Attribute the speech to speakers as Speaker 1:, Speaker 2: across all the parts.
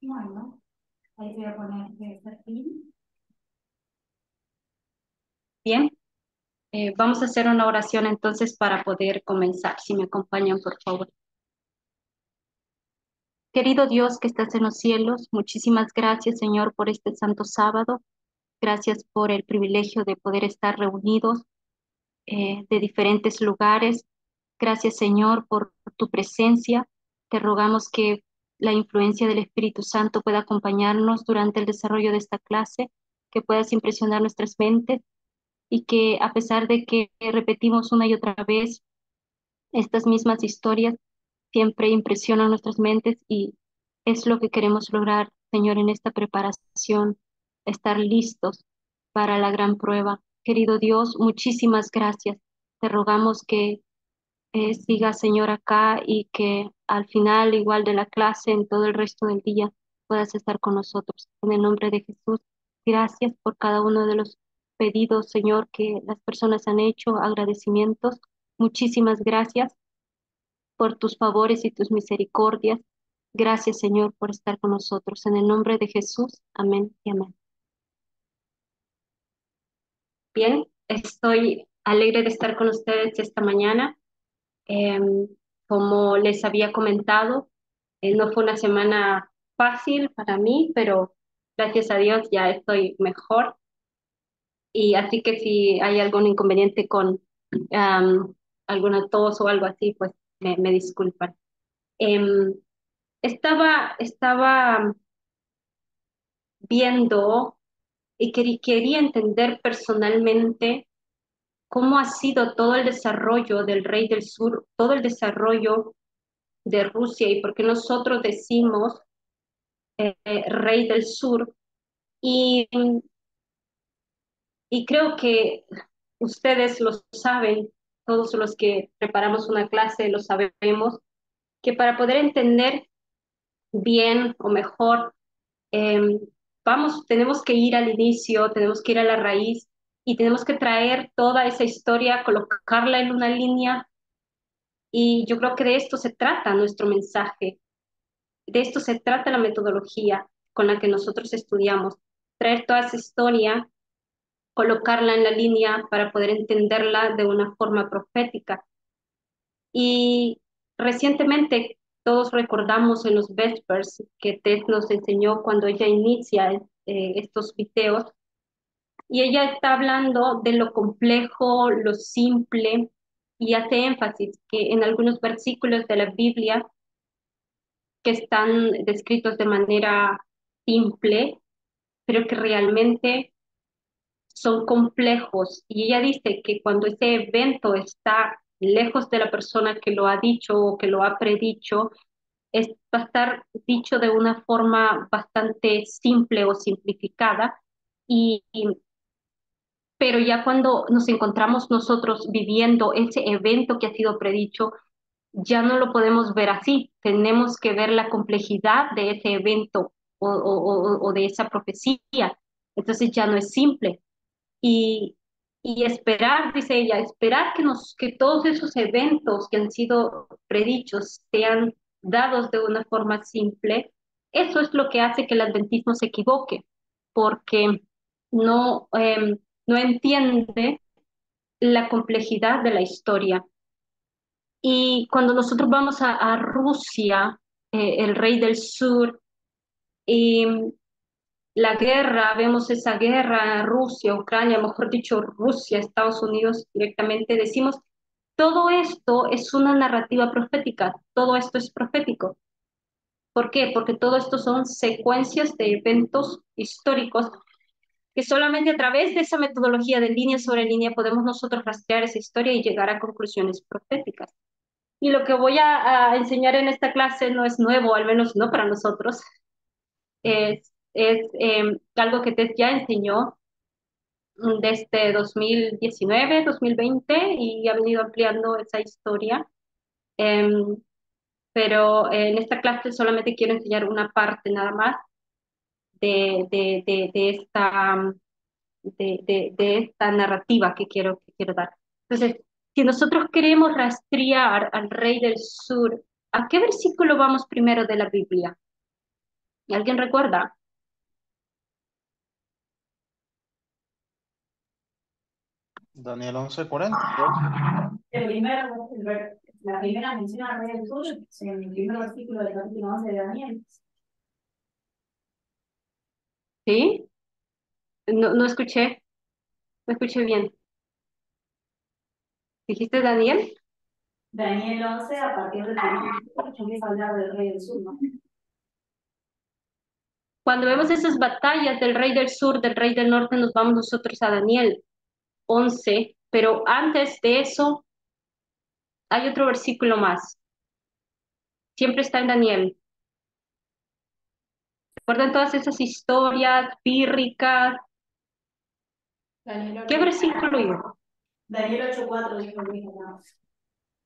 Speaker 1: Bueno, ahí voy a poner fin. Bien, vamos a hacer una oración entonces para poder comenzar. Si me acompañan, por favor. Querido Dios que estás en los cielos, muchísimas gracias, Señor, por este santo sábado. Gracias por el privilegio de poder estar reunidos de diferentes lugares. Gracias, Señor, por tu presencia. Te rogamos que la influencia del Espíritu Santo pueda acompañarnos durante el desarrollo de esta clase, que puedas impresionar nuestras mentes y que a pesar de que repetimos una y otra vez estas mismas historias, siempre impresionan nuestras mentes y es lo que queremos lograr, Señor, en esta preparación, estar listos para la gran prueba. Querido Dios, muchísimas gracias. Te rogamos que siga, Señor, acá y que al final, igual de la clase, en todo el resto del día, puedas estar con nosotros. En el nombre de Jesús, gracias por cada uno de los pedidos, Señor, que las personas han hecho, agradecimientos. Muchísimas gracias por tus favores y tus misericordias. Gracias, Señor, por estar con nosotros. En el nombre de Jesús, amén y amén. Bien, estoy alegre de estar con ustedes esta mañana. Como les había comentado, no fue una semana fácil para mí, pero gracias a Dios ya estoy mejor. Y así que si hay algún inconveniente con am, alguna tos o algo así, pues me disculpan. Em, estaba viendo y quería entender personalmente cómo ha sido todo el desarrollo del Rey del Sur, todo el desarrollo de Rusia y por qué nosotros decimos Rey del Sur. Y, y creo que ustedes lo saben, todos los que preparamos una clase lo sabemos, que para poder entender bien o mejor, eh, tenemos que ir al inicio, tenemos que ir a la raíz y tenemos que traer toda esa historia, colocarla en una línea. Y yo creo que de esto se trata nuestro mensaje, de esto se trata la metodología con la que nosotros estudiamos, traer toda esa historia, colocarla en la línea para poder entenderla de una forma profética. Y recientemente todos recordamos en los Vespers que Ted nos enseñó cuando ella inicia estos videos y ella está hablando de lo complejo, lo simple y hace énfasis que en algunos versículos de la Biblia que están descritos de manera simple, pero que realmente son complejos. Y ella dice que cuando ese evento está lejos de la persona que lo ha dicho o que lo ha predicho, va a estar dicho de una forma bastante simple o simplificada. Pero ya cuando nos encontramos nosotros viviendo ese evento que ha sido predicho, ya no lo podemos ver así. Tenemos que ver la complejidad de ese evento o de esa profecía. Entonces ya no es simple. Y, y esperar, dice ella, esperar que todos esos eventos que han sido predichos sean dados de una forma simple, eso es lo que hace que el adventismo se equivoque, porque no, no entiende la complejidad de la historia. Y cuando nosotros vamos a Rusia, el rey del sur, y la guerra, vemos esa guerra, Rusia, Ucrania, mejor dicho, Rusia, Estados Unidos directamente, decimos, todo esto es una narrativa profética, todo esto es profético. ¿Por qué? Porque todo esto son secuencias de eventos históricos que solamente a través de esa metodología de línea sobre línea podemos nosotros rastrear esa historia y llegar a conclusiones proféticas. Y lo que voy a enseñar en esta clase no es nuevo, al menos no para nosotros, es algo que Tess ya enseñó desde 2019, 2020 y ha venido ampliando esa historia. Em, pero en esta clase solamente quiero enseñar una parte nada más de esta, de esta narrativa que quiero dar. Entonces, si nosotros queremos rastrear al rey del sur, ¿a qué versículo vamos primero de la Biblia? ¿Alguien recuerda?
Speaker 2: Daniel 11:40, pues.
Speaker 1: La primera menciona al rey del sur en el primer versículo del capítulo 11 de Daniel. ¿Sí? No, no escuché, no escuché bien. ¿Dijiste Daniel? Daniel 11 a partir del primer versículo, empieza a hablar del rey del sur, ¿no? Cuando vemos esas batallas del rey del sur, del rey del norte, nos vamos nosotros a Daniel 11, pero antes de eso hay otro versículo más. Siempre está en Daniel. ¿Recuerdan todas esas historias pírricas?
Speaker 2: Daniel
Speaker 1: ¿Qué
Speaker 2: 8.
Speaker 1: versículo iba?
Speaker 2: Daniel 8:4 dijo Luis acá.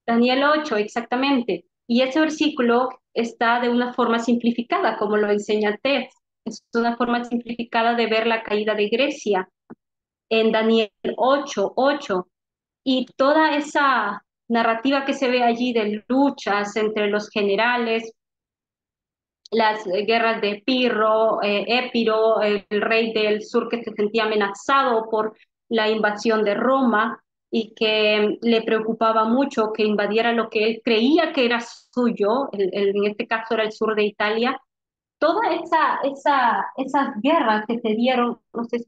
Speaker 1: Daniel 8, exactamente. Y ese versículo está de una forma simplificada, como lo enseña el texto. Es una forma simplificada de ver la caída de Grecia en Daniel 8:8. Y toda esa narrativa que se ve allí de luchas entre los generales, las guerras de Pirro, Épiro, el rey del sur que se sentía amenazado por la invasión de Roma y que le preocupaba mucho que invadiera lo que él creía que era suyo, en este caso era el sur de Italia. Toda esas guerras que se dieron, no sé si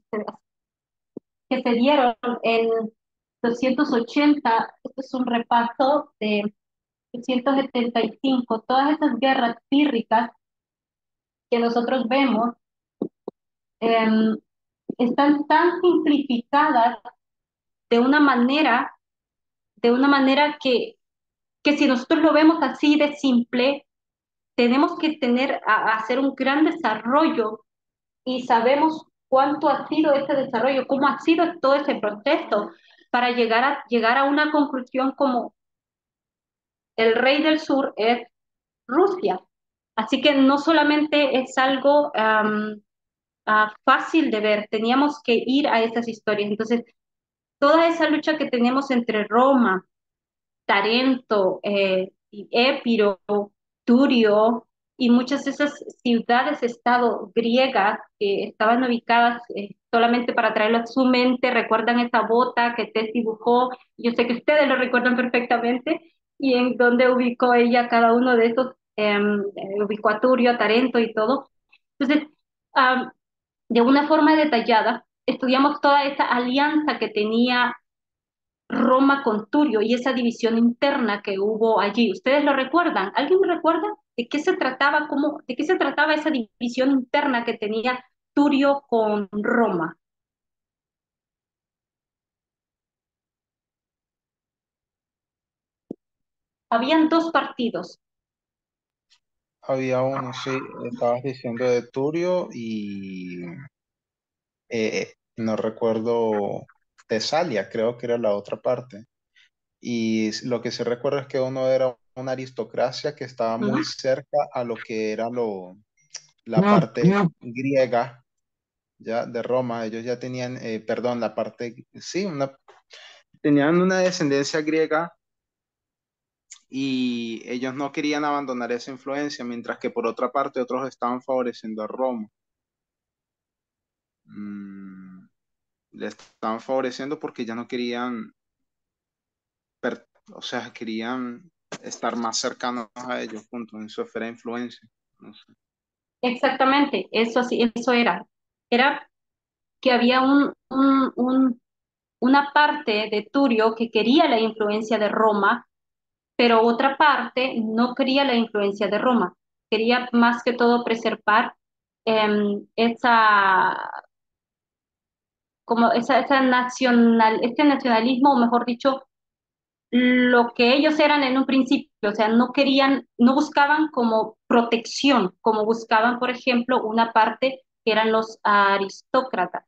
Speaker 1: que se dieron en 280, esto es un repaso de 275, todas esas guerras pírricas que nosotros vemos eh, están tan simplificadas de una manera, de una manera que si nosotros lo vemos así de simple, tenemos que hacer un gran desarrollo y sabemos cuánto ha sido ese desarrollo, cómo ha sido todo ese proceso para llegar a una conclusión como el rey del sur es Rusia. Así que no solamente es algo fácil de ver, teníamos que ir a esas historias. Entonces, toda esa lucha que tenemos entre Roma, Tarento, y Épiro, Turio y muchas de esas ciudades-estado griegas que estaban ubicadas solamente para traerlo a su mente, recuerdan esa bota que Tess dibujó, yo sé que ustedes lo recuerdan perfectamente, y en donde ubicó ella cada uno de esos, ubicó a Turio, a Tarento y todo. Entonces, um, de una forma detallada, estudiamos toda esa alianza que tenía Roma con Turio y esa división interna que hubo allí. ¿Ustedes lo recuerdan? ¿Alguien me recuerda de qué se trataba, de qué se trataba esa división interna que tenía Turio con Roma? Habían dos partidos.
Speaker 2: Había uno, sí, estabas diciendo de Turio y no recuerdo, Tesalia, creo que era la otra parte. Y lo que sí recuerdo es que uno era una aristocracia que estaba
Speaker 1: Ujú.
Speaker 2: muy cerca a lo que era la parte griega ya de Roma. Ellos ya tenían, perdón, la parte, sí, tenían una descendencia griega y ellos no querían abandonar esa influencia, mientras que por otra parte otros estaban favoreciendo a Roma. Mm, le estaban favoreciendo porque ya no querían, o sea, querían estar más cercanos a ellos, punto, en su esfera de influencia. No sé.
Speaker 1: Exactamente, eso sí, eso era. Era que había una parte de Turio que quería la influencia de Roma, pero otra parte no quería la influencia de Roma. Quería más que todo preservar esa como esa este nacionalismo, o mejor dicho, lo que ellos eran en un principio, o sea, no querían, no buscaban como protección, como buscaban, por ejemplo, una parte que eran los aristócratas.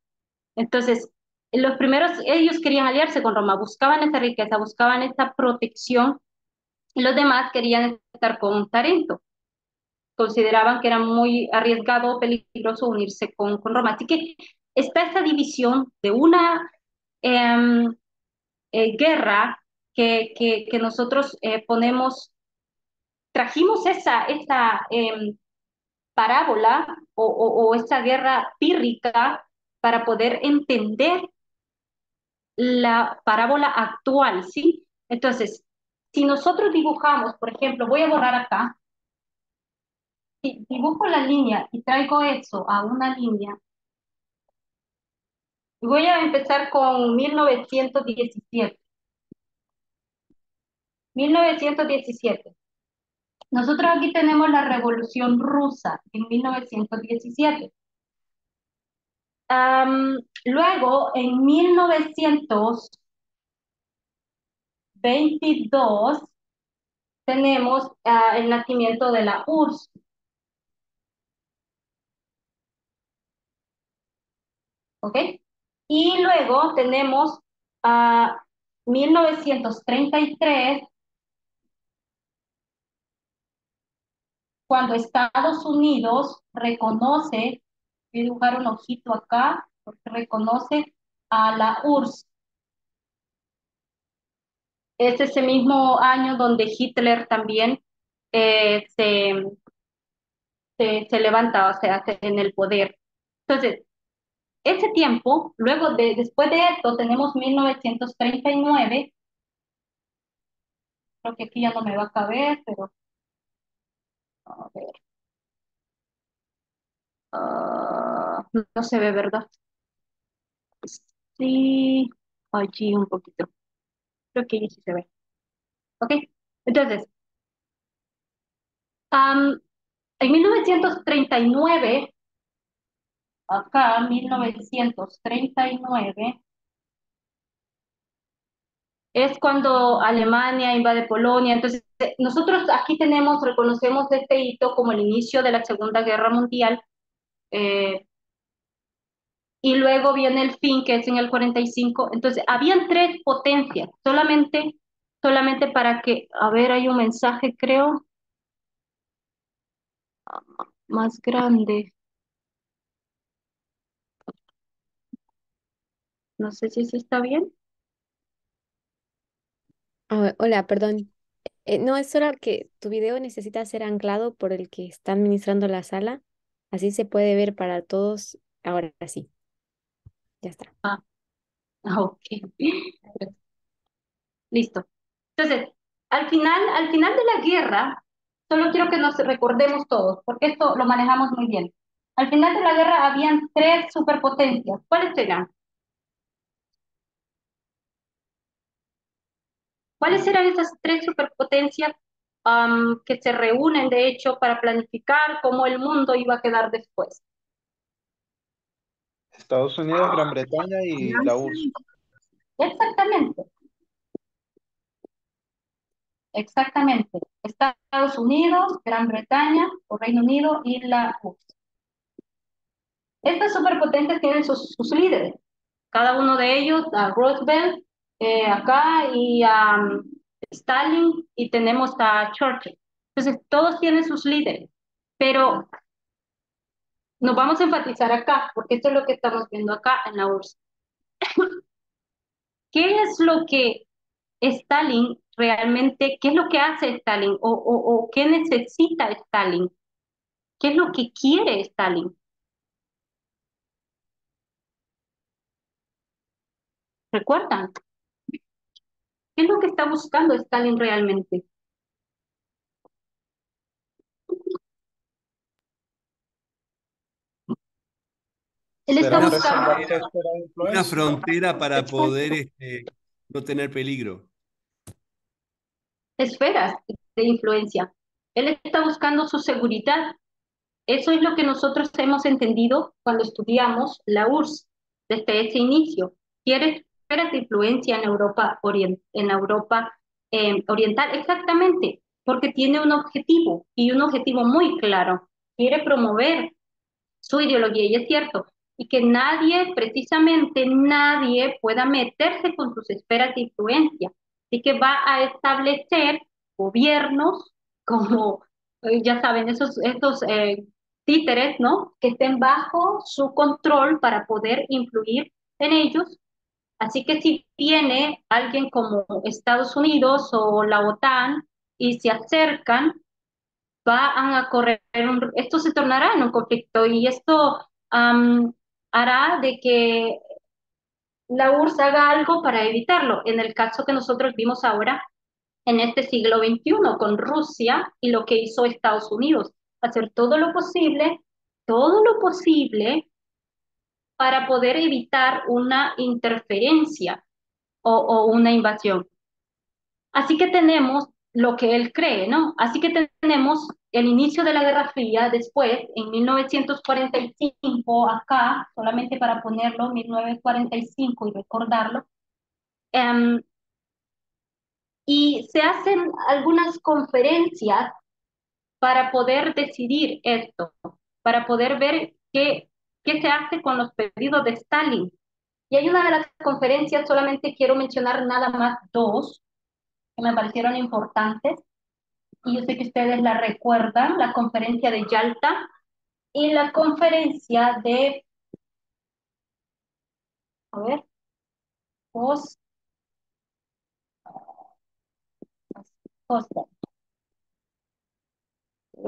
Speaker 1: Entonces, los primeros, ellos querían aliarse con Roma, buscaban esa riqueza, buscaban esa protección, y los demás querían estar con Tarento. Consideraban que era muy arriesgado o peligroso unirse con Roma. Así que está esa división de una eh, guerra que nosotros ponemos, trajimos parábola o esa guerra pírrica para poder entender la parábola actual, ¿sí? Entonces, si nosotros dibujamos, por ejemplo, voy a borrar acá, si dibujo la línea y traigo eso a una línea, voy a empezar con 1917. 1917. Nosotros aquí tenemos la Revolución Rusa en 1917. Luego, en 1922, tenemos el nacimiento de la URSS, ¿ok? Y luego tenemos a 1933, cuando Estados Unidos reconoce, voy a dibujar un ojito acá, porque reconoce a la URSS. Es ese mismo año donde Hitler también eh, se, se levanta, o sea, en el poder. Entonces, ese tiempo, después de esto, tenemos 1939. Creo que aquí ya no me va a caber, pero a ver, no se ve, ¿verdad? Sí, allí un poquito. Creo que allí sí se ve. ¿Ok? Entonces, am, en 1939, acá, 1939, es cuando Alemania invade Polonia. Entonces, nosotros aquí reconocemos este hito como el inicio de la Segunda Guerra Mundial, eh, y luego viene el fin, que es en el 45. Entonces, habían tres potencias, solamente para que, a ver, hay un mensaje, creo, más grande. No sé si eso está bien.
Speaker 3: Ah, hola, perdón. No, es solo que tu video necesita ser anclado por el que está administrando la sala. Así se puede ver para todos. Ahora sí, ya está.
Speaker 1: Ah, ok. Listo. Entonces, al final de la guerra, solo quiero que nos recordemos todos, porque esto lo manejamos muy bien. Al final de la guerra habían tres superpotencias. ¿Cuáles eran? ¿Cuáles eran esas tres superpotencias que se reúnen, de hecho, para planificar cómo el mundo iba a quedar después?
Speaker 2: Estados Unidos, Gran Bretaña y la URSS.
Speaker 1: Exactamente, exactamente. Estados Unidos, Gran Bretaña o Reino Unido y la URSS. Estas superpotentes tienen sus líderes. Cada uno de ellos, a Roosevelt, acá, y a Stalin, y tenemos a Churchill. Entonces, todos tienen sus líderes, pero nos vamos a enfatizar acá, porque esto es lo que estamos viendo acá en la URSS. ¿Qué es lo que Stalin realmente, qué es lo que hace Stalin o qué necesita Stalin? ¿Qué es lo que quiere Stalin? ¿Recuerdan? ¿Qué es lo que está buscando Stalin realmente? Él está
Speaker 2: ¿Será
Speaker 4: Una,
Speaker 1: buscando
Speaker 2: preservar su esfera de
Speaker 4: una
Speaker 2: influencia?
Speaker 4: frontera para poder
Speaker 1: exacto,
Speaker 4: no tener peligro.
Speaker 1: esferas de influencia. Él está buscando su seguridad. Eso es lo que nosotros hemos entendido cuando estudiamos la URSS desde ese inicio. Quiere esferas de influencia en Europa, en Europa oriental, exactamente, porque tiene un objetivo y un objetivo muy claro. Quiere promover su ideología, y es cierto, y que nadie, precisamente nadie, pueda meterse con sus esferas de influencia. Así que va a establecer gobiernos como, ya saben, esos títeres, ¿no? Que estén bajo su control para poder influir en ellos. Así que si viene alguien como Estados Unidos o la OTAN y se acercan, van a correr, esto se tornará en un conflicto y esto hará de que la URSS haga algo para evitarlo. En el caso que nosotros vimos ahora en este siglo XXI con Rusia y lo que hizo Estados Unidos, hacer todo lo posible para poder evitar una interferencia o una invasión. Así que tenemos lo que él cree, ¿no? Así que tenemos el inicio de la Guerra Fría, después, en 1945, acá, solamente para ponerlo, 1945 y recordarlo, um, y se hacen algunas conferencias para poder decidir esto, para poder ver qué se hace con los pedidos de Stalin. Y hay una de las conferencias, solamente quiero mencionar nada más dos, que me parecieron importantes, y yo sé que ustedes la recuerdan, la conferencia de Yalta y la conferencia de, a ver, Post, Potsdam,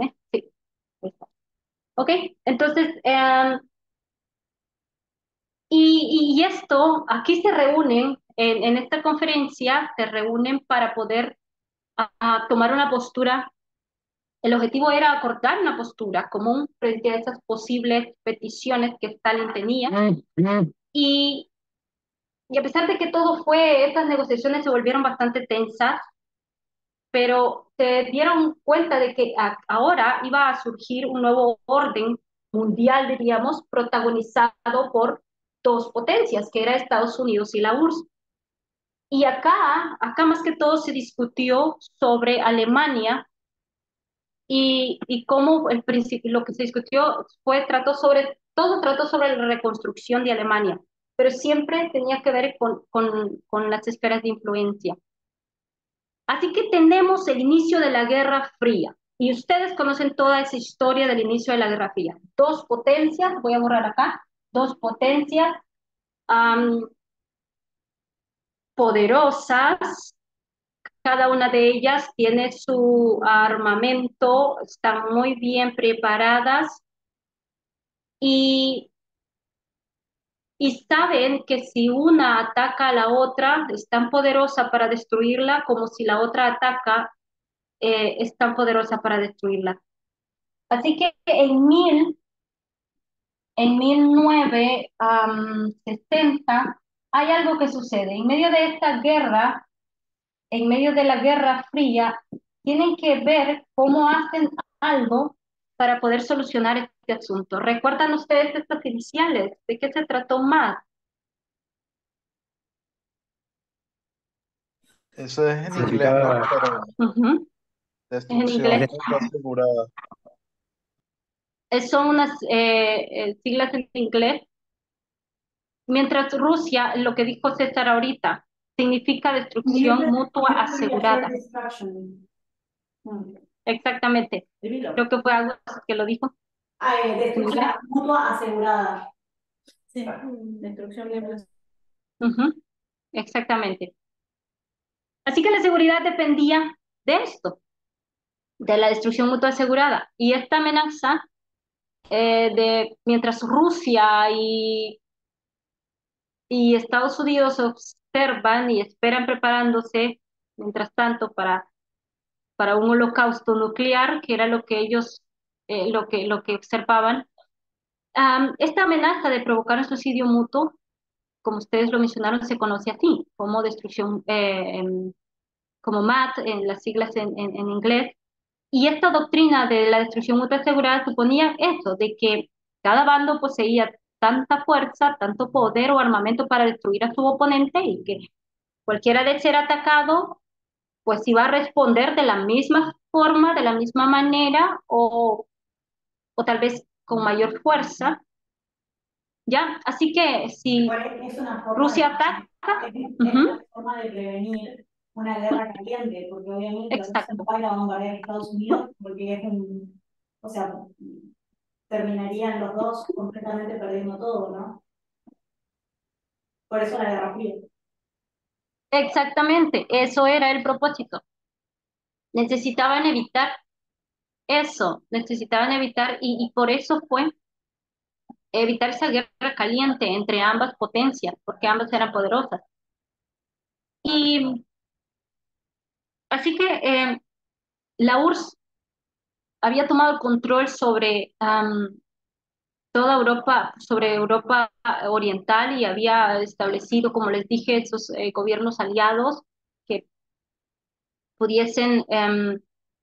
Speaker 1: ¿eh? Sí, ahí está. Ok, entonces, y esto, aquí se reúnen, en esta conferencia, se reúnen para poder tomar una postura. El objetivo era acordar una postura común frente a esas posibles peticiones que Stalin tenía. Y, y a pesar de que todo fue, estas negociaciones se volvieron bastante tensas, pero se dieron cuenta de que ahora iba a surgir un nuevo orden mundial, diríamos, protagonizado por dos potencias, que era Estados Unidos y la URSS. Y acá más que todo se discutió sobre Alemania y cómo el principio, lo que se discutió fue, trató sobre la reconstrucción de Alemania, pero siempre tenía que ver con las esferas de influencia. Así que tenemos el inicio de la Guerra Fría. Y ustedes conocen toda esa historia del inicio de la Guerra Fría. Dos potencias, voy a borrar acá, dos potencias poderosas, cada una de ellas tiene su armamento, están muy bien preparadas y, y saben que si una ataca a la otra, es tan poderosa para destruirla como si la otra ataca, es tan poderosa para destruirla. Así que en 1960 hay algo que sucede. En medio de esta guerra, en medio de la Guerra Fría, tienen que ver cómo hacen algo para poder solucionar este asunto. ¿Recuerdan ustedes estas iniciales? ¿De qué se trató más?
Speaker 2: Eso es en inglés, ¿no?
Speaker 5: Significaba
Speaker 2: Pero
Speaker 1: Ujú. Es en
Speaker 2: destrucción
Speaker 1: inglés.
Speaker 2: mutua asegurada.
Speaker 1: Son unas siglas en inglés. Mientras Rusia, lo que dijo César ahorita, significa destrucción mutua asegurada. Exactamente. Creo que fue algo que lo dijo.
Speaker 6: Destrucción mutua asegurada.
Speaker 3: Sí, destrucción de...
Speaker 1: Ujú. Exactamente. Así que la seguridad dependía de esto, de la destrucción mutua asegurada. Y esta amenaza mientras Rusia y Estados Unidos observan y esperan preparándose, mientras tanto, para un holocausto nuclear, que era lo que ellos, lo que observaban. Esta amenaza de provocar un suicidio mutuo, como ustedes lo mencionaron, se conoce así, como destrucción, como MAT, en las siglas en inglés. Y esta doctrina de la destrucción mutua asegurada suponía eso, de que cada bando poseía tanta fuerza, tanto poder o armamento para destruir a su oponente y que cualquiera de ser atacado, pues iba a responder de la misma forma, de la misma manera o tal vez con mayor fuerza, ¿ya? Así que si
Speaker 6: Es una forma
Speaker 1: Rusia ataca,
Speaker 6: es una forma de prevenir una guerra caliente, porque obviamente Rusia no
Speaker 1: exacto,
Speaker 6: va a ir a bombardear a Estados Unidos porque o sea, terminarían los dos completamente perdiendo todo, ¿no? Por eso la Guerra Fría.
Speaker 1: exactamente, eso era el propósito. Necesitaban evitar Eso necesitaban evitar y por eso fue evitar esa guerra caliente entre ambas potencias, porque ambas eran poderosas. Y así que la URSS había tomado el control sobre toda Europa, sobre Europa oriental y había establecido, como les dije, esos gobiernos aliados que pudiesen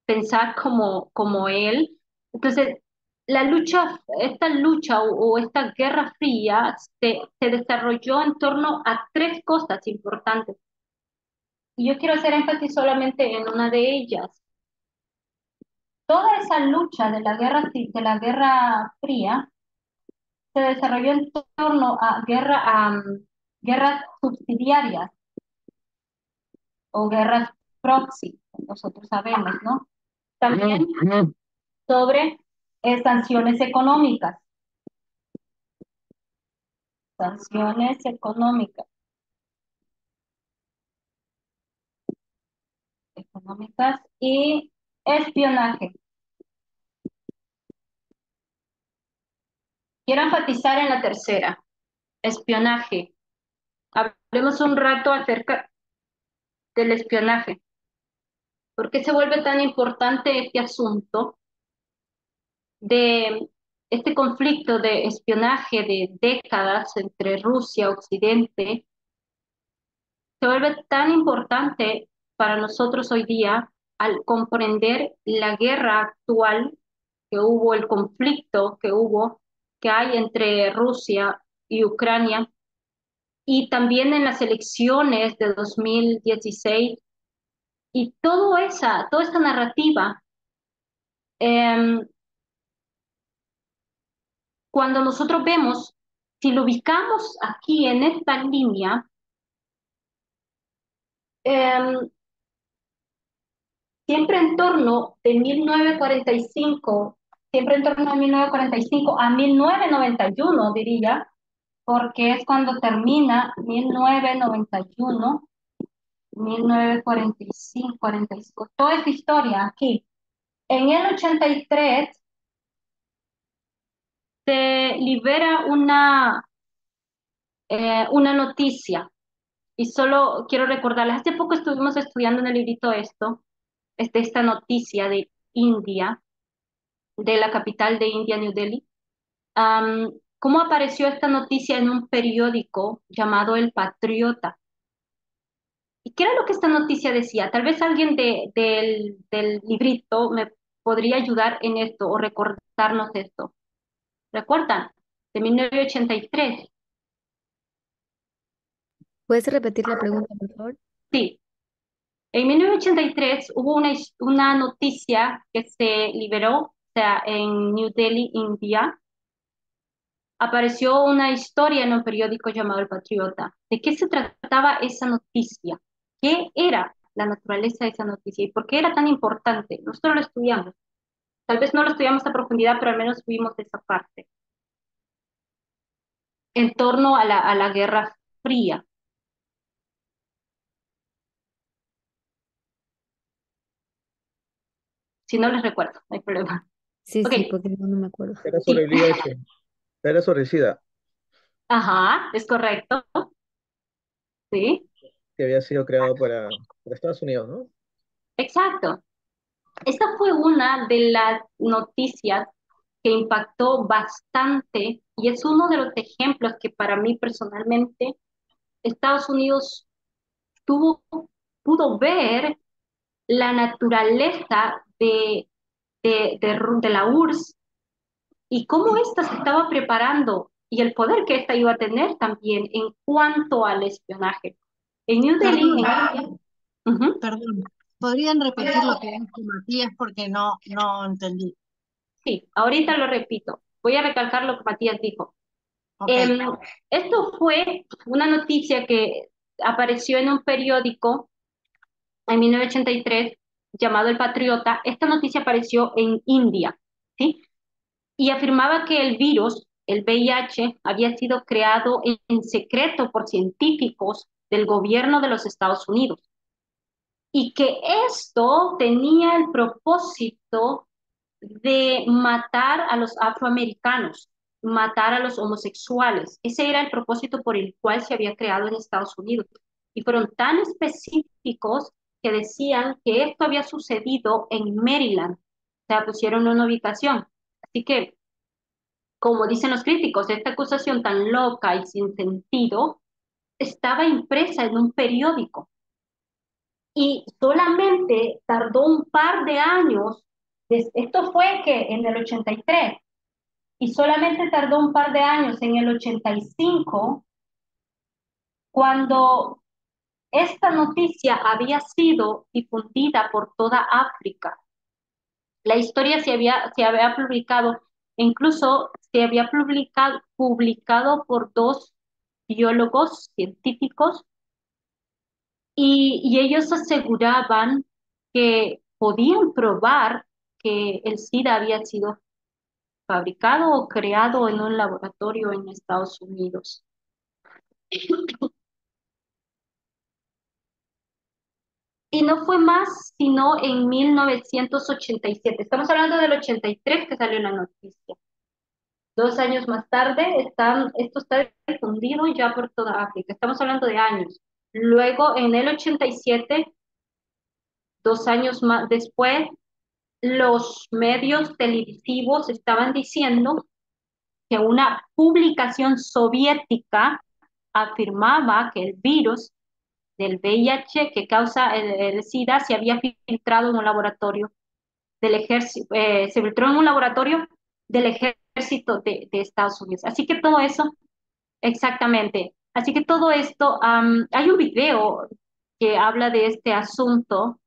Speaker 1: pensar como él. Entonces, esta lucha o esta guerra fría se desarrolló en torno a tres cosas importantes. Y yo quiero hacer énfasis solamente en una de ellas. Toda esa lucha de la guerra fría se desarrolló en torno a guerras subsidiarias o guerras proxy, nosotros sabemos, ¿no? También sobre sanciones económicas, sanciones económicas, económicas y espionaje. Quiero enfatizar en la tercera, espionaje. Hablemos un rato acerca del espionaje. ¿Por qué se vuelve tan importante este asunto de este conflicto de espionaje de décadas entre Rusia y Occidente? Se vuelve tan importante para nosotros hoy día al comprender la guerra actual que hubo, el conflicto que hubo, que hay entre Rusia y Ucrania, y también en las elecciones de 2016 y toda esa narrativa. em, Cuando nosotros vemos, si lo ubicamos aquí en esta línea, em, siempre en torno de 1945, siempre en torno de 1945 a 1991, diría, porque es cuando termina 1991, 1945, 45, toda esta historia aquí. En el 83 se libera una noticia. Y solo quiero recordarles, hace poco estuvimos estudiando en el librito esta noticia de India, de la capital de India, New Delhi. ¿Cómo apareció esta noticia en un periódico llamado El Patriota? ¿Y qué era lo que esta noticia decía? Tal vez alguien del librito me podría ayudar en esto o recordarnos esto. ¿Recuerdan? De 1983.
Speaker 3: ¿Puedes repetir la pregunta, por favor?
Speaker 1: Sí, en 1983 hubo una noticia que se liberó, o sea, en New Delhi, India. Apareció una historia en un periódico llamado El Patriota. ¿De qué se trataba esa noticia? ¿Qué era la naturaleza de esa noticia y por qué era tan importante? Nosotros lo estudiamos. Tal vez no lo estudiamos a profundidad, pero al menos vimos esa parte. En torno a la Guerra Fría. Si no les recuerdo, no hay problema.
Speaker 3: Sí,
Speaker 1: Ok,
Speaker 3: sí, porque no me acuerdo.
Speaker 5: Era sobre
Speaker 1: sí.
Speaker 5: el VIH, era sobre el SIDA,
Speaker 1: Ajá, es correcto. Sí,
Speaker 5: que había sido creado para Estados Unidos, ¿no?
Speaker 1: exacto. Esta fue una de las noticias que impactó bastante y es uno de los ejemplos que para mí personalmente Estados Unidos tuvo, pudo ver la naturaleza de la URSS y cómo ésta se estaba preparando y el poder que ésta iba a tener también en cuanto al espionaje. En New Delhi, en
Speaker 7: Perdón,
Speaker 1: India, ujú,
Speaker 7: perdón. ¿Podrían repetir lo que dijo Matías porque no entendí?
Speaker 1: sí, ahorita lo repito. Voy a recalcar lo que Matías dijo.
Speaker 7: Ok.
Speaker 1: Em, Esto fue una noticia que apareció en un periódico en 1983 llamado El Patriota. Esta noticia apareció en India, ¿sí? Y afirmaba que el virus, el VIH, había sido creado en secreto por científicos del gobierno de los Estados Unidos y que esto tenía el propósito de matar a los afroamericanos, matar a los homosexuales. Ese era el propósito por el cual se había creado en Estados Unidos. Y fueron tan específicos que decían que esto había sucedido en Maryland. O sea, pusieron una ubicación. Así que, como dicen los críticos, esta acusación tan loca y sin sentido estaba impresa en un periódico y solamente tardó un par de años, esto fue que en el 83, y solamente tardó un par de años en el 85, cuando esta noticia había sido difundida por toda África. La historia se había publicado, incluso se había publicado por dos biólogos científicos y ellos aseguraban que podían probar que el SIDA había sido fabricado o creado en un laboratorio en Estados Unidos. Y no fue más sino en 1987. Estamos hablando del 83 que salió la noticia. 2 años más tarde, esto está difundido ya por toda África. Estamos hablando de años. Luego, en el 87, 2 años más después, los medios televisivos estaban diciendo que una publicación soviética afirmaba que el virus del VIH que causa el SIDA se había filtrado en un laboratorio del ejército, se filtró en un laboratorio del ejército de Estados Unidos. Así que todo eso, exactamente. Así que todo esto, hay un video que habla de este asunto,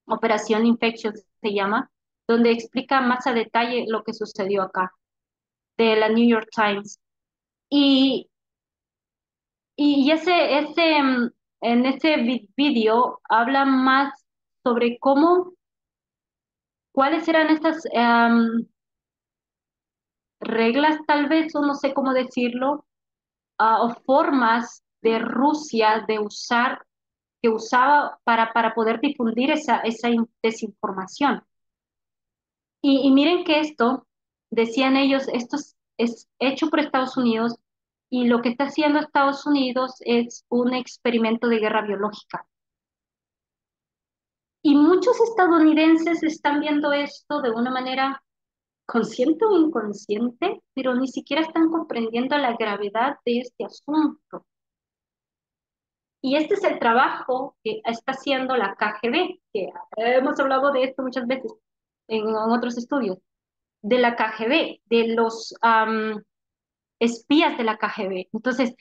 Speaker 1: Operación Infectious se llama, donde explica más a detalle lo que sucedió acá, de la New York Times. Y, en ese video habla más sobre cuáles eran estas reglas tal vez, o no sé cómo decirlo, o formas de Rusia de que usaba para poder difundir esa desinformación. Y miren que esto, decían ellos, esto es hecho por Estados Unidos y lo que está haciendo Estados Unidos es un experimento de guerra biológica. Y muchos estadounidenses están viendo esto de una manera consciente o inconsciente, pero ni siquiera están comprendiendo la gravedad de este asunto. Y este es el trabajo que está haciendo la KGB, que hemos hablado de esto muchas veces en otros estudios, de la KGB, de los espías de la KGB. Entonces,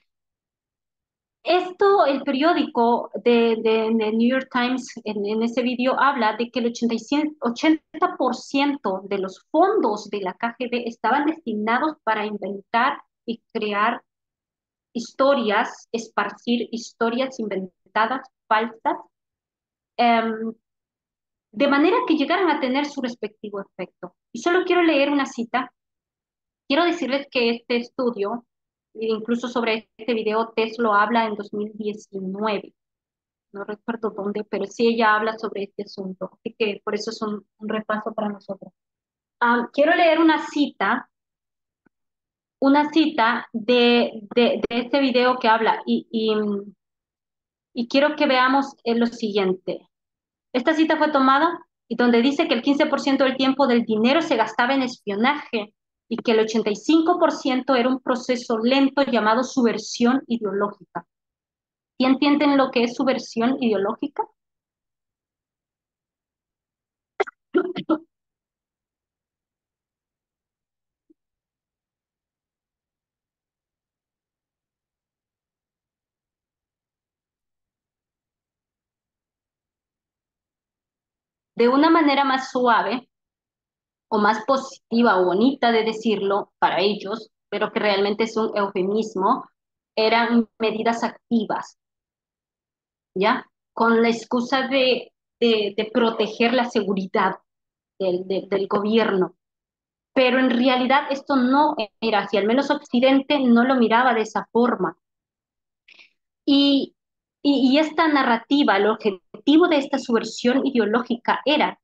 Speaker 1: el periódico de New York Times en ese video habla de que el 80% de los fondos de la KGB estaban destinados para inventar y crear historias, esparcir historias inventadas, falsas, em, de manera que llegaran a tener su respectivo efecto. Y solo quiero leer una cita. Quiero decirles que este estudio, incluso sobre este video, Tess lo habla en 2019. No recuerdo dónde, pero sí ella habla sobre este asunto. Así que por eso es un repaso para nosotros. Quiero leer una cita de este video que habla y quiero que veamos lo siguiente. Esta cita fue tomada y donde dice que el 15% del tiempo del dinero se gastaba en espionaje y que el 85% era un proceso lento llamado subversión ideológica. ¿Sí entienden lo que es subversión ideológica? De una manera más suave o más positiva o bonita de decirlo para ellos, pero que realmente es un eufemismo, eran medidas activas, ¿ya? Con la excusa de proteger la seguridad del gobierno. Pero en realidad esto no era así, al menos Occidente no lo miraba de esa forma. Y, y esta narrativa, el objetivo de esta subversión ideológica era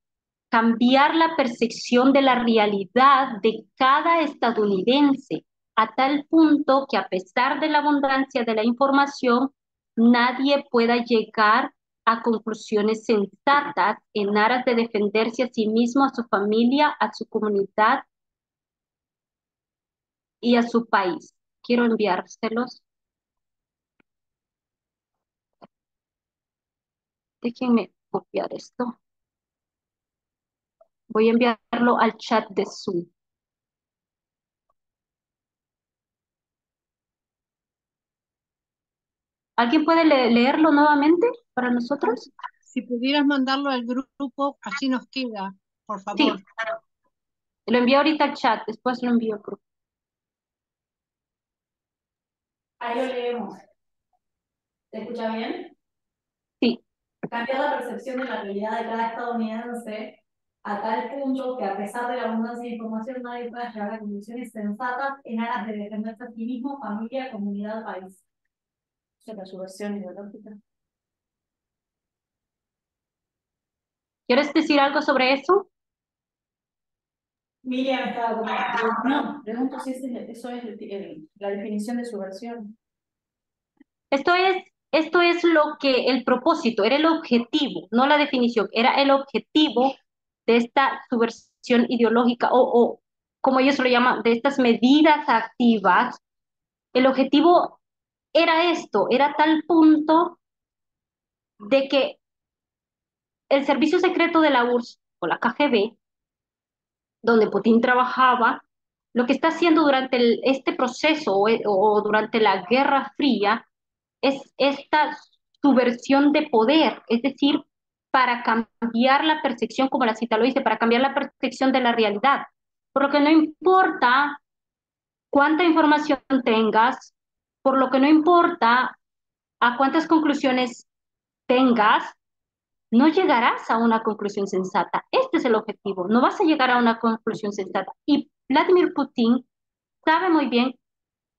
Speaker 1: cambiar la percepción de la realidad de cada estadounidense, a tal punto que a pesar de la abundancia de la información, nadie pueda llegar a conclusiones sensatas en aras de defenderse a sí mismo, a su familia, a su comunidad y a su país. Quiero enviárselos. Déjenme copiar esto. Voy a enviarlo al chat de Zoom. ¿Alguien puede leerlo nuevamente para nosotros?
Speaker 7: Si pudieras mandarlo al grupo, así nos queda, por
Speaker 1: Sí,
Speaker 7: favor.
Speaker 1: lo envío ahorita al chat, después lo envío al grupo.
Speaker 6: Ahí lo leemos. ¿Se escucha bien?
Speaker 1: Sí,
Speaker 6: Cambiar la percepción de la realidad de cada estadounidense a tal punto que a pesar de la abundancia de información nadie pueda llegar a conclusiones sensatas en aras de defenderse a sí mismo, familia, comunidad, país. Esa es la subversión ideológica.
Speaker 1: ¿quieres decir algo sobre eso?
Speaker 6: Miriam estaba como, no, pregunto si eso es la definición de subversión.
Speaker 1: Esto es lo que el propósito, era el objetivo, no la definición, era el objetivo de esta subversión ideológica o como ellos lo llaman, de estas medidas activas. El objetivo era esto, era tal punto de que el servicio secreto de la URSS o la KGB, donde Putin trabajaba, lo que está haciendo durante este proceso o durante la Guerra Fría es esta subversión de poder, es decir, para cambiar la percepción, como la cita lo dice, para cambiar la percepción de la realidad. Por lo que no importa cuánta información tengas, por lo que no importa a cuántas conclusiones tengas, no llegarás a una conclusión sensata. Este es el objetivo, no vas a llegar a una conclusión sensata. Y Vladimir Putin sabe muy bien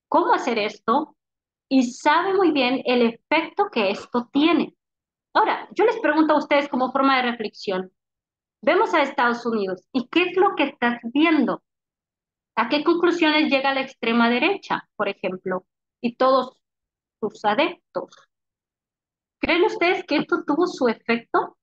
Speaker 1: cómo hacer esto y sabe muy bien el efecto que esto tiene. Ahora, yo les pregunto a ustedes como forma de reflexión, vemos a Estados Unidos y ¿qué es lo que estás viendo? ¿A qué conclusiones llega la extrema derecha, por ejemplo, y todos sus adeptos? ¿Creen ustedes que esto tuvo su efecto?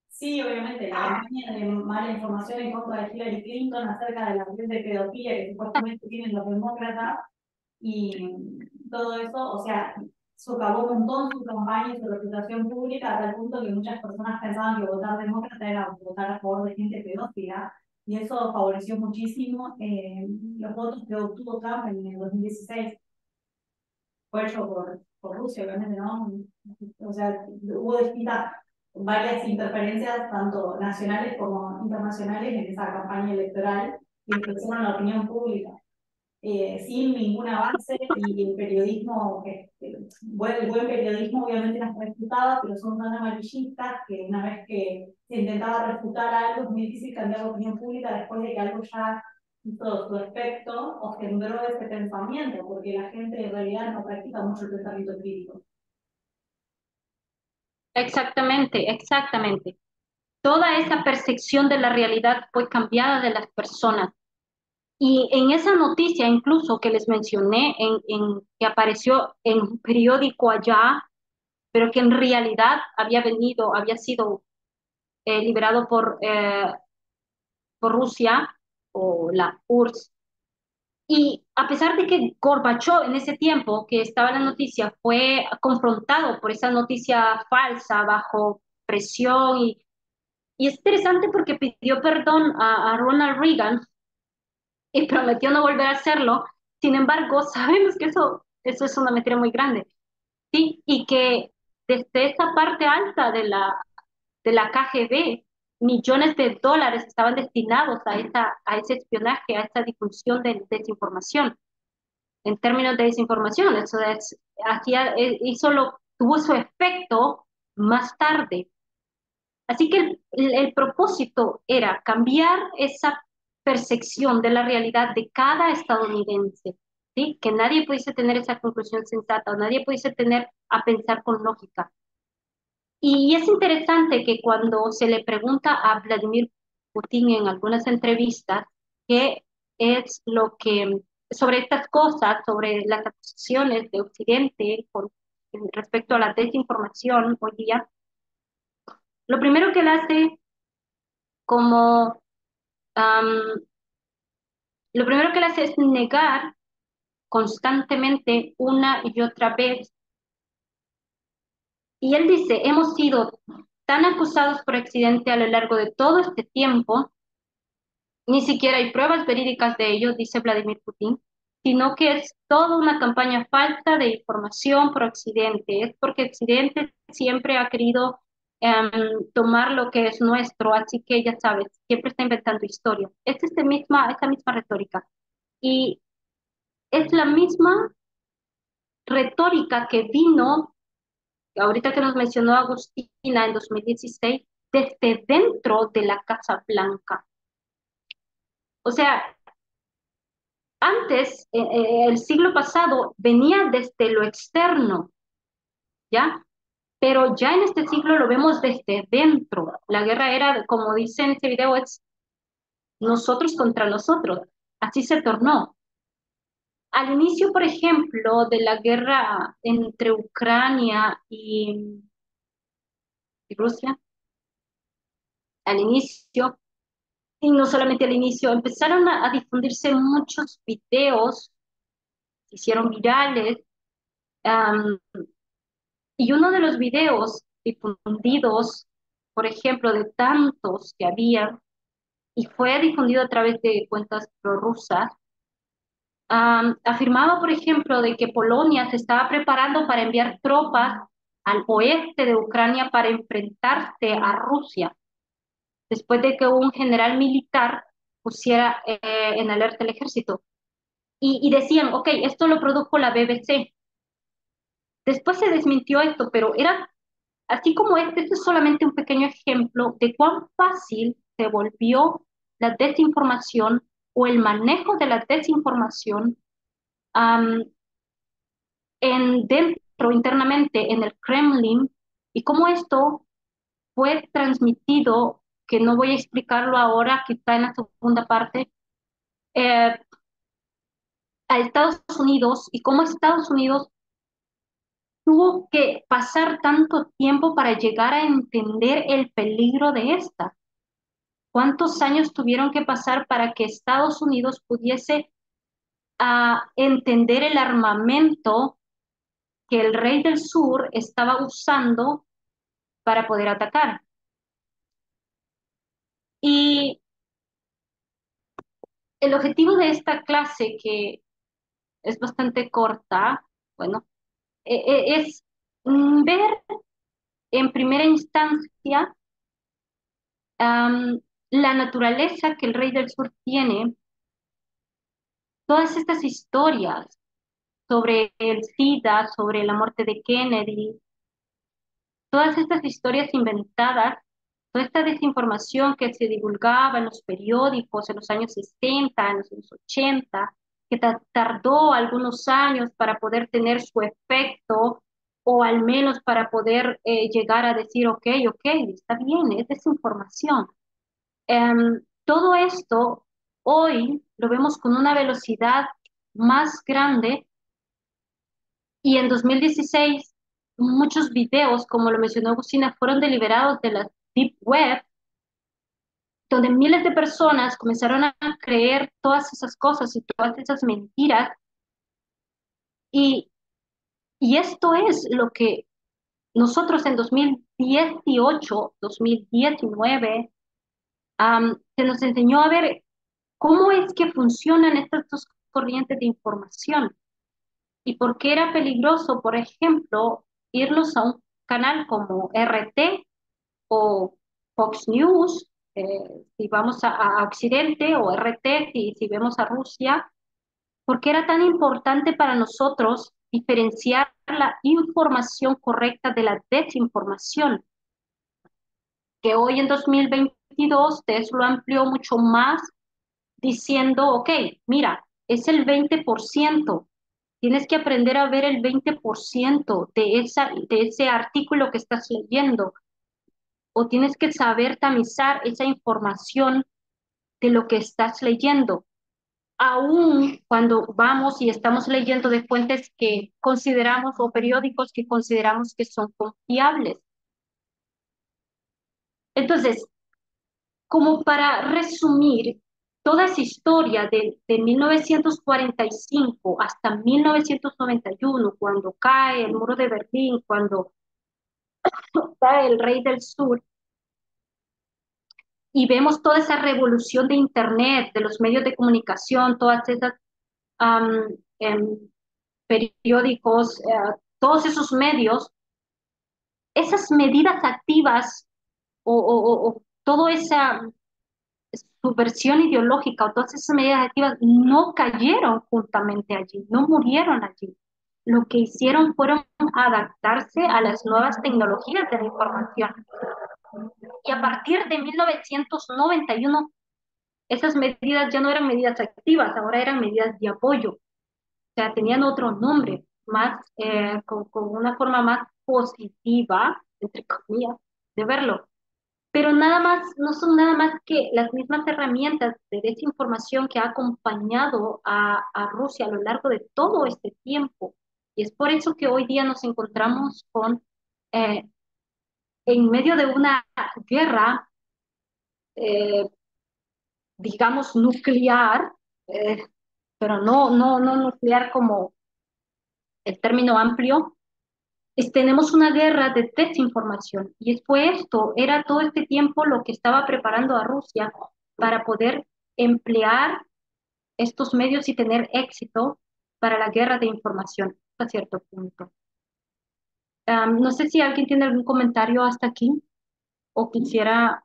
Speaker 6: Sí, obviamente, la campaña de mala información en contra de Hillary Clinton acerca de la red de pedofilia que supuestamente tienen los demócratas y todo eso, o sea, socavó un montón su campaña y su reputación pública a tal punto que muchas personas pensaban que votar demócrata era votar a favor de gente pedófila y eso favoreció muchísimo los votos que obtuvo Trump en el 2016. Fue hecho por Rusia, obviamente, ¿no? O sea, hubo varias interferencias, tanto nacionales como internacionales, en esa campaña electoral y influenciaron la opinión pública. Sin ninguna base y el periodismo, el buen periodismo obviamente las refutaba, pero son tan amarillistas que una vez que se intentaba refutar algo es muy difícil cambiar la opinión pública después de que algo ya hizo su efecto o sembró ese pensamiento, porque la gente en realidad no practica mucho el pensamiento crítico.
Speaker 1: Exactamente, exactamente. Toda esa percepción de la realidad fue cambiada de las personas. Y en esa noticia incluso que les mencioné, que apareció en un periódico allá, pero que en realidad había sido liberado por Rusia o la URSS. Y a pesar de que Gorbachov en ese tiempo que estaba en la noticia fue confrontado por esa noticia falsa bajo presión y es interesante porque pidió perdón a Ronald Reagan y prometió no volver a hacerlo. Sin embargo, sabemos que eso es una mentira muy grande, ¿sí? Y que desde esa parte alta de la KGB, millones de dólares estaban destinados a ese espionaje, a esa difusión de desinformación. En términos de desinformación, eso es, tuvo su efecto más tarde. Así que el propósito era cambiar esa percepción de la realidad de cada estadounidense, ¿sí? Que nadie pudiese tener esa conclusión sensata, o nadie pudiese tener a pensar con lógica. Y es interesante que cuando se le pregunta a Vladimir Putin en algunas entrevistas qué es lo que, sobre estas cosas, sobre las acusaciones de Occidente con respecto a la desinformación hoy día, lo primero que él hace como, am, lo primero que él hace es negar constantemente una y otra vez. Y él dice, hemos sido tan acusados por Occidente a lo largo de todo este tiempo. Ni siquiera hay pruebas verídicas de ello, dice Vladimir Putin, sino que es toda una campaña falsa de información por Occidente. Es porque Occidente siempre ha querido tomar lo que es nuestro, así que ya sabes, siempre está inventando historia. Es esta misma retórica. Y es la misma retórica que vino, ahorita que nos mencionó Agustina en 2016, desde dentro de la Casa Blanca. O sea, antes, el siglo pasado, venía desde lo externo, ¿ya? Pero ya en este siglo lo vemos desde dentro. La guerra era, como dice en este video, es nosotros contra nosotros. Así se tornó. Al inicio, por ejemplo, de la guerra entre Ucrania y Rusia, al inicio, y no solamente al inicio, empezaron a difundirse muchos videos, se hicieron virales, um, y uno de los videos difundidos, por ejemplo, de tantos que había, y fue difundido a través de cuentas prorrusas, afirmaba, por ejemplo, de que Polonia se estaba preparando para enviar tropas al oeste de Ucrania para enfrentarse a Rusia, después de que un general militar pusiera en alerta el ejército. Y decían, ok, esto lo produjo la BBC. Después se desmintió esto, pero era así como este es solamente un pequeño ejemplo de cuán fácil se volvió la desinformación o el manejo de la desinformación um, dentro, internamente, en el Kremlin, y cómo esto fue transmitido, que no voy a explicarlo ahora, que está en la segunda parte, eh, a Estados Unidos, y cómo Estados Unidos tuvo que pasar tanto tiempo para llegar a entender el peligro de esta. ¿Cuántos años tuvieron que pasar para que Estados Unidos pudiese entender el armamento que el rey del sur estaba usando para poder atacar? Y el objetivo de esta clase, que es bastante corta, bueno, es ver en primera instancia la naturaleza que el rey del sur tiene, todas estas historias sobre el SIDA, sobre la muerte de Kennedy, todas estas historias inventadas, toda esta desinformación que se divulgaba en los periódicos en los años 60, en los años 80, que tardó algunos años para poder tener su efecto, o al menos para poder llegar a decir, ok, ok, está bien, es desinformación. Todo esto hoy lo vemos con una velocidad más grande, y en 2016 muchos videos, como lo mencionó Agustina, fueron deliberados de la Deep Web, donde miles de personas comenzaron a creer todas esas cosas y todas esas mentiras. Y, y esto es lo que nosotros en 2018, 2019, se nos enseñó a ver cómo es que funcionan estas dos corrientes de información y por qué era peligroso, por ejemplo, irnos a un canal como RT o Fox News, si vamos a Occidente, o RT si vemos a Rusia, porque era tan importante para nosotros diferenciar la información correcta de la desinformación, que hoy en 2022 TES lo amplió mucho más diciendo, ok, mira, es el 20%, Tienes que aprender a ver el 20% de ese artículo que estás leyendo, o tienes que saber tamizar esa información de lo que estás leyendo, aún cuando vamos y estamos leyendo de fuentes que consideramos o periódicos que consideramos que son confiables. Entonces, como para resumir, toda esa historia de 1945 hasta 1991, cuando cae el muro de Berlín, cuando cae el rey del sur, y vemos toda esa revolución de Internet, de los medios de comunicación, todas esas um, em, periódicos, todos esos medios, esas medidas activas o toda esa subversión ideológica o todas esas medidas activas no cayeron juntamente allí, no murieron allí. Lo que hicieron fueron adaptarse a las nuevas tecnologías de la información. Y a partir de 1991, esas medidas ya no eran medidas activas, ahora eran medidas de apoyo. O sea, tenían otro nombre, más, con una forma más positiva, entre comillas, de verlo. Pero nada más, no son nada más que las mismas herramientas de desinformación que ha acompañado a Rusia a lo largo de todo este tiempo. Y es por eso que hoy día nos encontramos eh, en medio de una guerra, eh, digamos, nuclear, eh, pero no nuclear como el término amplio. Tenemos una guerra de desinformación y fue esto, era todo este tiempo lo que estaba preparando a Rusia para poder emplear estos medios y tener éxito para la guerra de información hasta cierto punto. No sé si alguien tiene algún comentario hasta aquí o quisiera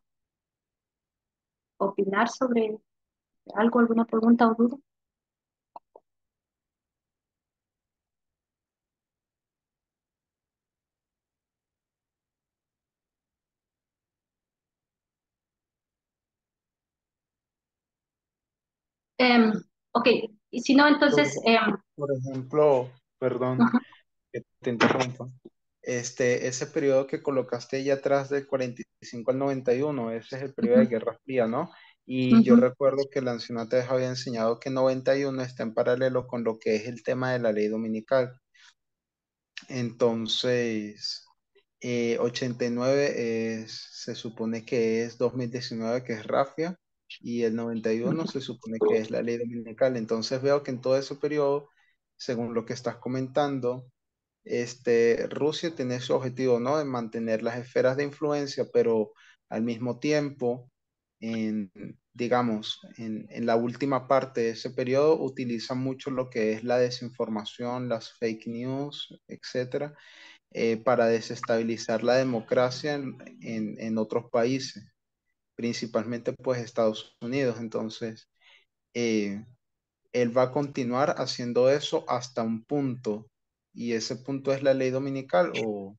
Speaker 1: opinar sobre algo, alguna pregunta o duda. Em, ok, y si no,
Speaker 2: Por,
Speaker 1: entonces,
Speaker 2: por ejemplo, perdón
Speaker 1: ujú,
Speaker 2: que te interrumpa. Ese periodo que colocaste ahí atrás del 45 al 91, ese es el periodo de
Speaker 1: ujú,
Speaker 2: Guerra Fría, ¿no? Y yo
Speaker 1: ujú,
Speaker 2: recuerdo que Lancionates había enseñado que 91 está en paralelo con lo que es el tema de la ley dominical. Entonces, 89 se supone que es 2019, que es Rafia, y el 91 se supone que es la ley dominical. Entonces veo que en todo ese periodo, según lo que estás comentando, Rusia tiene su objetivo, ¿no? De mantener las esferas de influencia, pero al mismo tiempo, digamos, en la última parte de ese periodo, utiliza mucho lo que es la desinformación, las fake news, etcétera, para desestabilizar la democracia en otros países, principalmente pues Estados Unidos. Entonces, eh, él va a continuar haciendo eso hasta un punto. ¿Y ese punto es la ley dominical o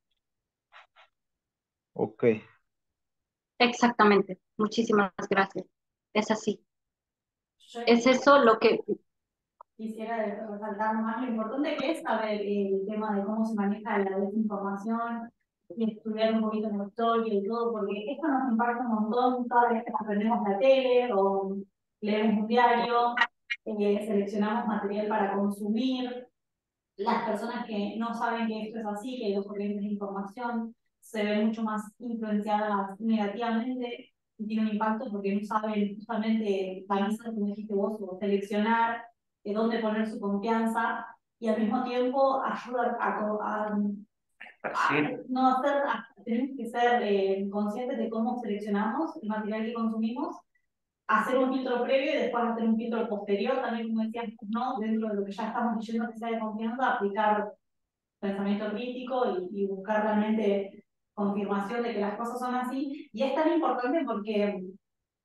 Speaker 2: qué?
Speaker 1: exactamente. Muchísimas gracias. Es así.
Speaker 6: Yo
Speaker 1: Es eso lo que,
Speaker 6: quisiera resaltar más lo importante que es saber el tema de cómo se maneja la desinformación y estudiar un poquito la historia y todo, porque esto nos impacta un montón cada vez que aprendemos la tele o leemos un diario, seleccionamos material para consumir. Las personas que no saben que esto es así, que los corrientes de información se ven mucho más influenciadas negativamente y tienen un impacto porque no saben justamente analizar, como dijiste vos, o seleccionar dónde poner su confianza y al mismo tiempo ayudar a no hacer, tenemos que ser conscientes de cómo seleccionamos el material que consumimos, hacer un filtro previo y después hacer un filtro posterior, también como decías, no, dentro de lo que ya estamos diciendo que sea de confianza, aplicar pensamiento crítico y buscar realmente confirmación de que las cosas son así. Y es tan importante porque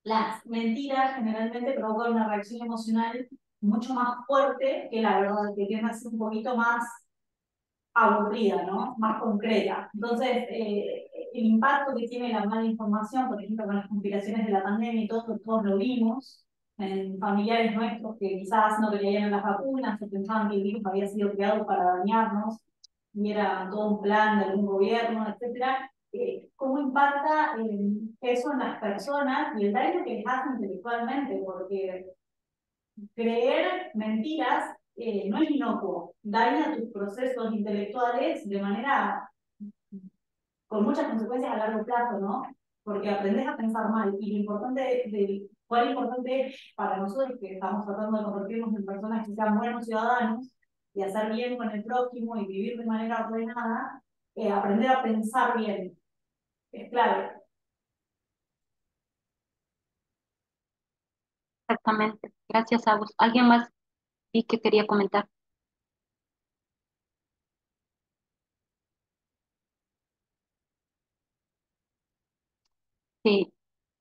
Speaker 6: las mentiras generalmente provocan una reacción emocional mucho más fuerte que la verdad, que tiene que ser un poquito más aburrida, ¿no? Más concreta. Entonces, el impacto que tiene la mala información, por ejemplo, con las complicaciones de la pandemia y todo, todos lo vimos, en familiares nuestros que quizás no creían en las vacunas o pensaban que el virus había sido creado para dañarnos y era todo un plan de algún gobierno, etcétera. ¿Cómo impacta eso en las personas y el daño que les hace intelectualmente? Porque creer mentiras no es inocuo, daña tus procesos intelectuales de manera con muchas consecuencias a largo plazo, ¿no? Porque aprendes a pensar mal y lo importante cuál importante es para nosotros que estamos tratando de convertirnos en personas que sean buenos ciudadanos y hacer bien con el prójimo y vivir de manera ordenada, aprender a pensar bien, es clave.
Speaker 1: Exactamente. Gracias, Agus. ¿Alguien más vi que quería comentar? Sí,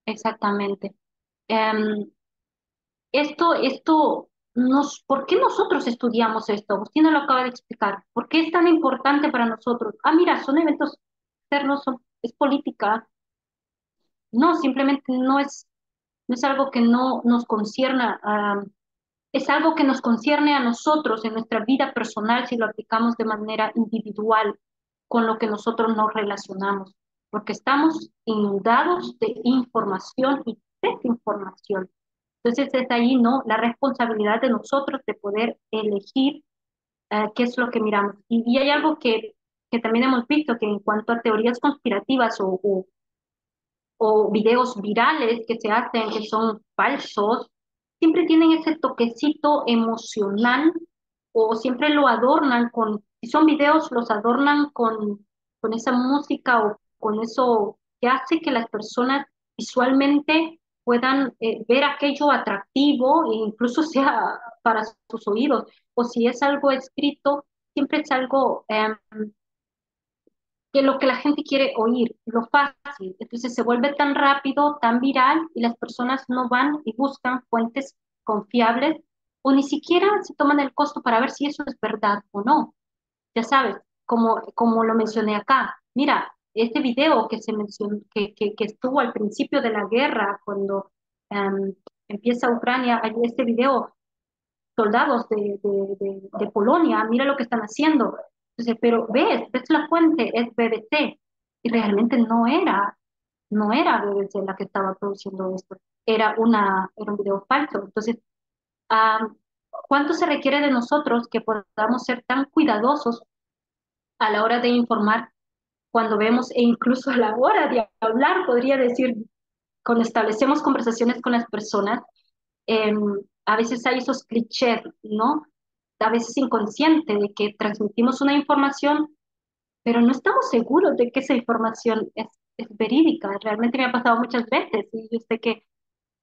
Speaker 1: exactamente. Em, ¿Por qué nosotros estudiamos esto? Agustina lo acaba de explicar. ¿Por qué es tan importante para nosotros? Ah, mira, son eventos externos, es política. No, simplemente no es algo que no nos concierna, es algo que nos concierne a nosotros en nuestra vida personal si lo aplicamos de manera individual con lo que nosotros nos relacionamos, porque estamos inundados de información y desinformación. Entonces es ahí, ¿no? La responsabilidad de nosotros de poder elegir qué es lo que miramos. Y hay algo que también hemos visto, que en cuanto a teorías conspirativas o videos virales que se hacen, que son falsos, siempre tienen ese toquecito emocional o siempre lo adornan si son videos, los adornan con esa música o con eso que hace que las personas visualmente puedan ver aquello atractivo e incluso sea para sus oídos. O si es algo escrito, siempre es algo que lo que la gente quiere oír, lo fácil. Entonces se vuelve tan rápido, tan viral y las personas no van y buscan fuentes confiables o ni siquiera se toman el costo para ver si eso es verdad o no. Ya sabes, como lo mencioné acá, mira, este video que se mencionó, que estuvo al principio de la guerra, cuando empieza Ucrania, hay este video soldados de Polonia, mira lo que están haciendo. Entonces, pero ves la fuente, es BBC, y realmente no era BBC la que estaba produciendo esto, era un video falso. Entonces, ah, ¿cuánto se requiere de nosotros que podamos ser tan cuidadosos a la hora de informar cuando vemos, e incluso a la hora de hablar, podría decir, cuando establecemos conversaciones con las personas, eh, a veces hay esos clichés, ¿no? A veces inconsciente de que transmitimos una información, pero no estamos seguros de que esa información es verídica. Realmente me ha pasado muchas veces y yo sé que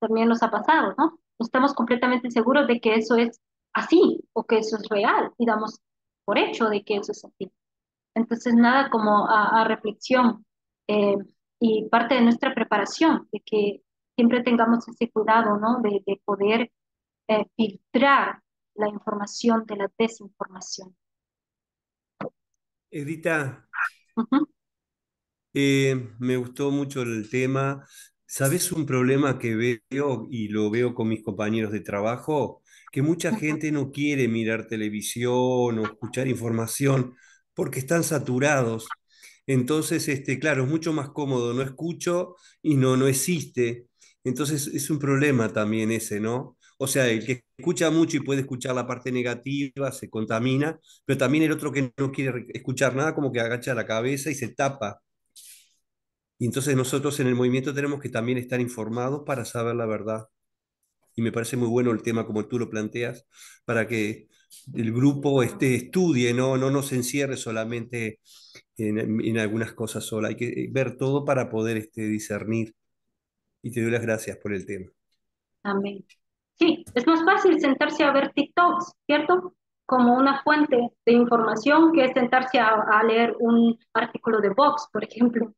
Speaker 1: también nos ha pasado, ¿no? No estamos completamente seguros de que eso es así o que eso es real y damos por hecho de que eso es así. Entonces, nada como a reflexión eh, y parte de nuestra preparación, de que siempre tengamos ese cuidado, ¿no? De poder filtrar la información de la desinformación.
Speaker 4: Edita,
Speaker 1: Ujú,
Speaker 4: me gustó mucho el tema. ¿Sabes un problema que veo y lo veo con mis compañeros de trabajo? Que mucha
Speaker 1: ujú.
Speaker 4: gente no quiere mirar televisión o escuchar información porque están saturados. Entonces, claro, es mucho más cómodo, no escucho y no existe. Entonces es un problema también ese, ¿no? O sea, el que escucha mucho y puede escuchar la parte negativa se contamina, pero también el otro que no quiere escuchar nada como que agacha la cabeza y se tapa. Y entonces nosotros en el movimiento tenemos que también estar informados para saber la verdad. Y me parece muy bueno el tema como tú lo planteas, para que el grupo estudie, no nos encierre solamente en algunas cosas solas. Hay que ver todo para poder discernir. Y te doy las gracias por el tema.
Speaker 1: Amén. Sí, es más fácil sentarse a ver TikToks, ¿cierto? Como una fuente de información que sentarse a leer un artículo de Vox, por ejemplo.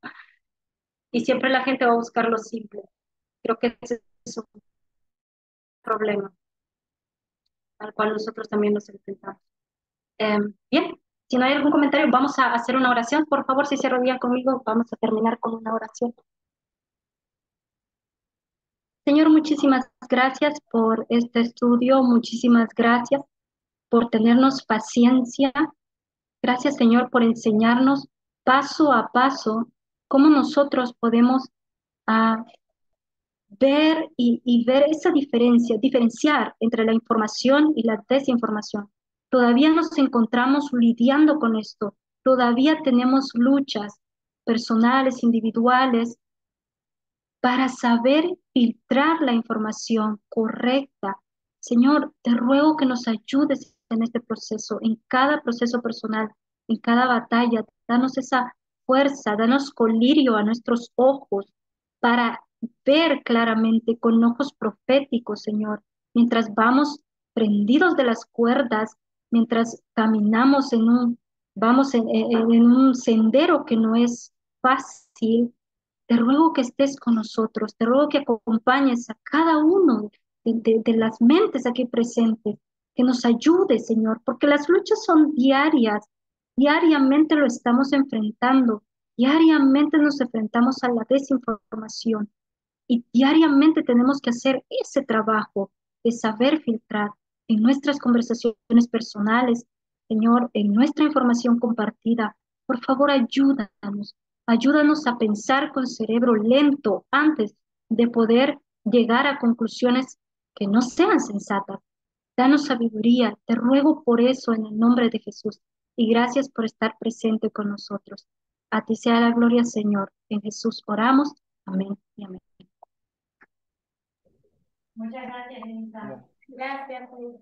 Speaker 1: Y siempre la gente va a buscar lo simple. Creo que ese es un problema al cual nosotros también nos enfrentamos. Bien, si no hay algún comentario, vamos a hacer una oración. Por favor, si se arrodillan conmigo, vamos a terminar con una oración. Señor, muchísimas gracias por este estudio, muchísimas gracias por tenernos paciencia. Gracias, Señor, por enseñarnos paso a paso cómo nosotros podemos ah, ver y ver esa diferencia, diferenciar entre la información y la desinformación. Todavía nos encontramos lidiando con esto, todavía tenemos luchas personales, individuales, para saber filtrar la información correcta. Señor, te ruego que nos ayudes en este proceso, en cada proceso personal, en cada batalla. Danos esa fuerza, danos colirio a nuestros ojos para ver claramente con ojos proféticos, Señor, mientras vamos prendidos de las cuerdas, mientras caminamos vamos en un sendero que no es fácil. Te ruego que estés con nosotros, te ruego que acompañes a cada uno de las mentes aquí presentes, que nos ayude, Señor, porque las luchas son diarias, diariamente lo estamos enfrentando, diariamente nos enfrentamos a la desinformación y diariamente tenemos que hacer ese trabajo de saber filtrar en nuestras conversaciones personales, Señor, en nuestra información compartida. Por favor, ayúdanos. Ayúdanos a pensar con cerebro lento antes de poder llegar a conclusiones que no sean sensatas. Danos sabiduría. Te ruego por eso en el nombre de Jesús. Y gracias por estar presente con nosotros. A ti sea la gloria, Señor. En Jesús oramos. Amén y amén.
Speaker 6: Muchas gracias, Elisa.
Speaker 5: No.
Speaker 6: Gracias, Elisa.